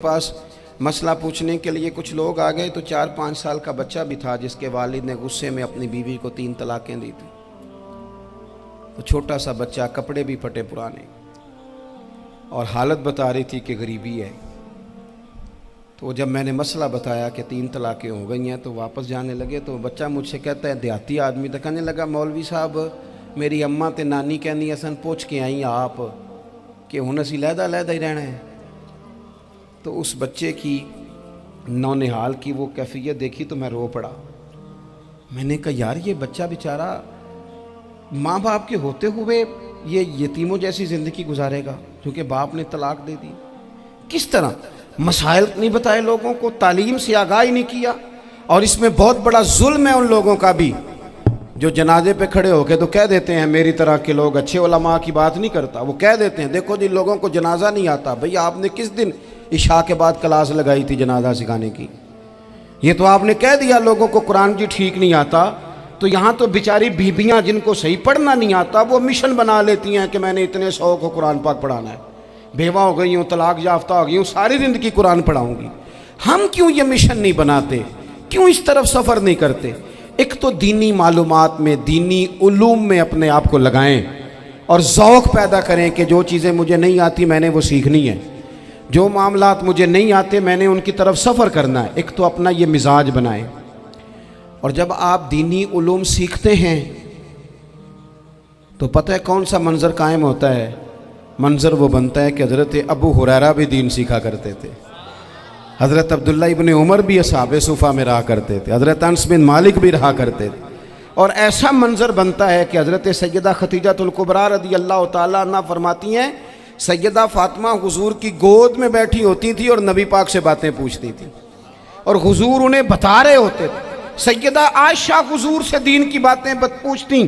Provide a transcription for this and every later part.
पास मसला पूछने के लिए कुछ लोग आ गए तो 4-5 साल का बच्चा भी था जिसके वालिद ने गुस्से में अपनी बीवी को 3 तलाकें दी थी। तो छोटा सा बच्चा, कपड़े भी फटे पुराने, और हालत बता रही थी कि गरीबी है। तो जब मैंने मसला बताया कि 3 तलाकें हो गई हैं तो वापस जाने लगे, तो बच्चा मुझसे कहता है, देहाती आदमी तो कहने लगा, मौलवी साहब मेरी अम्मा ते नानी कहनी असन पूछ के आई आप कि हुण असीं लहदा ही रहना है। तो उस बच्चे की नौनिहाल की वो कैफियत देखी तो मैं रो पड़ा। मैंने कहा यार ये बच्चा बेचारा माँ बाप के होते हुए ये यतीमों जैसी ज़िंदगी गुजारेगा क्योंकि बाप ने तलाक दे दी। किस तरह मसाइल नहीं बताए लोगों को, तालीम से आगाही नहीं किया। और इसमें बहुत बड़ा जुल्म है उन लोगों का भी जो जनाजे पे खड़े होके तो कह देते हैं, मेरी तरह के लोग, अच्छे उलमा की बात नहीं करता, वो कह देते हैं देखो जिन लोगों को जनाजा नहीं आता, भैया आपने किस दिन इशा के बाद क्लास लगाई थी जनाजा सिखाने की? ये तो आपने कह दिया लोगों को कुरान जी ठीक नहीं आता। तो यहाँ तो बेचारी बीबियाँ जिनको सही पढ़ना नहीं आता वो मिशन बना लेती हैं कि मैंने इतने 100 को कुरान पाक पढ़ाना है, बेवा हो गई हूँ, तलाक याफ्ता हो गई हूँ, सारी ज़िंदगी कुरान पढ़ाऊँगी। हम क्यों ये मिशन नहीं बनाते, क्यों इस तरफ सफ़र नहीं करते? एक तो दीनी मालूमात में, दीनी उलूम में अपने आप को लगाएं और ज़ौक़ पैदा करें कि जो चीज़ें मुझे नहीं आती मैंने वो सीखनी है, जो मामलात मुझे नहीं आते मैंने उनकी तरफ सफ़र करना है। एक तो अपना ये मिजाज बनाएं। और जब आप दीनी उलूम सीखते हैं तो पता है कौन सा मंज़र कायम होता है? मंज़र वो बनता है कि हज़रत अबू हुरैरा भी दीन सीखा करते थे, हज़रत अब्दुल्ला इब्न उमर भी असहाबे सुफ़ा में रहा करते थे, हज़रत अनस बिन मालिक भी रहा करते थे। और ऐसा मंज़र बनता है कि हज़रत सैयदा खदीजतुल कुबरा रज़ी अल्लाह तआला अन्हा फरमाती हैं, सैयदा फ़ातिमा हुजूर की गोद में बैठी होती थी और नबी पाक से बातें पूछती थी और हुजूर उन्हें बता रहे होते थे। सैयदा आयशा हुजूर से दीन की बातें पूछती।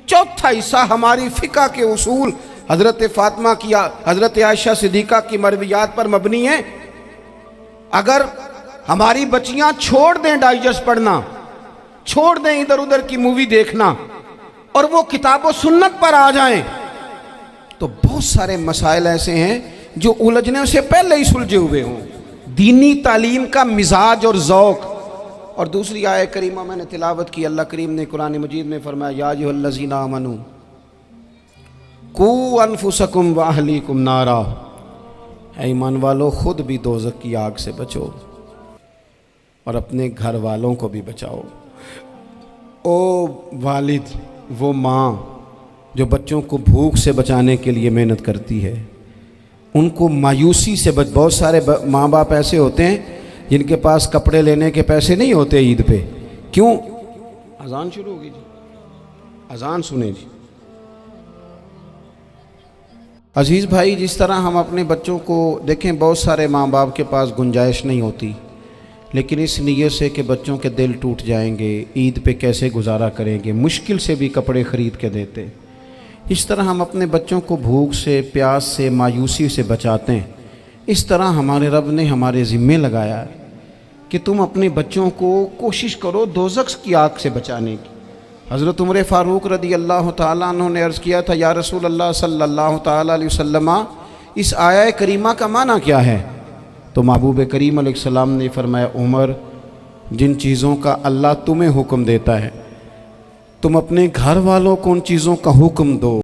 चौथा हिस्सा हमारी फ़िक़्ह के उसूल हज़रत फ़ातिमा की, हज़रत आयशा सिद्दीक़ा की मरवियात पर मबनी है। अगर हमारी बच्चियां छोड़ दें डाइजेस्ट पढ़ना, छोड़ दें इधर उधर की मूवी देखना और वो किताब व सुन्नत पर आ जाएं, तो बहुत सारे मसाइल ऐसे हैं जो उलझने से पहले ही सुलझे हुए हों। दीनी तालीम का मिजाज और ज़ौक़। और दूसरी आयत करीमा मैंने तिलावत की, अल्लाह करीम ने कुरान मजीद में फरमाया, या अय्युहल्लज़ीना आमनू कू अनफुसकुम व अहलीकुम नारा, ऐ ईमान वालों खुद भी दोज़ख की आग से बचो और अपने घर वालों को भी बचाओ। ओ वालिद, वो माँ जो बच्चों को भूख से बचाने के लिए मेहनत करती है, उनको मायूसी से बहुत सारे माँ बाप ऐसे होते हैं जिनके पास कपड़े लेने के पैसे नहीं होते ईद पे। क्यों? अजान शुरू होगी जी, अजान सुने जी। अजीज़ भाई, जिस तरह हम अपने बच्चों को देखें, बहुत सारे माँ बाप के पास गुंजाइश नहीं होती, लेकिन इस नीयत से कि बच्चों के दिल टूट जाएंगे, ईद पे कैसे गुजारा करेंगे, मुश्किल से भी कपड़े ख़रीद के देते। इस तरह हम अपने बच्चों को भूख से, प्यास से, मायूसी से बचाते हैं। इस तरह हमारे रब ने हमारे ज़िम्मे लगाया है कि तुम अपने बच्चों को कोशिश करो दोज़ख की आग से बचाने की। हज़रत उमर फ़ारूक रज़ी अल्लाह तआला अन्हु ने अर्ज़ किया था, या रसूल अल्लाह सल्लल्लाहु तआला अलैहि वसल्लम, इस आया करीमा का माना क्या है? तो महबूब करीम अलैहिस्सलाम ने फरमाया, उमर, जिन चीज़ों का अल्लाह तुम्हें हुक्म देता है तुम अपने घर वालों को उन चीज़ों का हुक्म दो।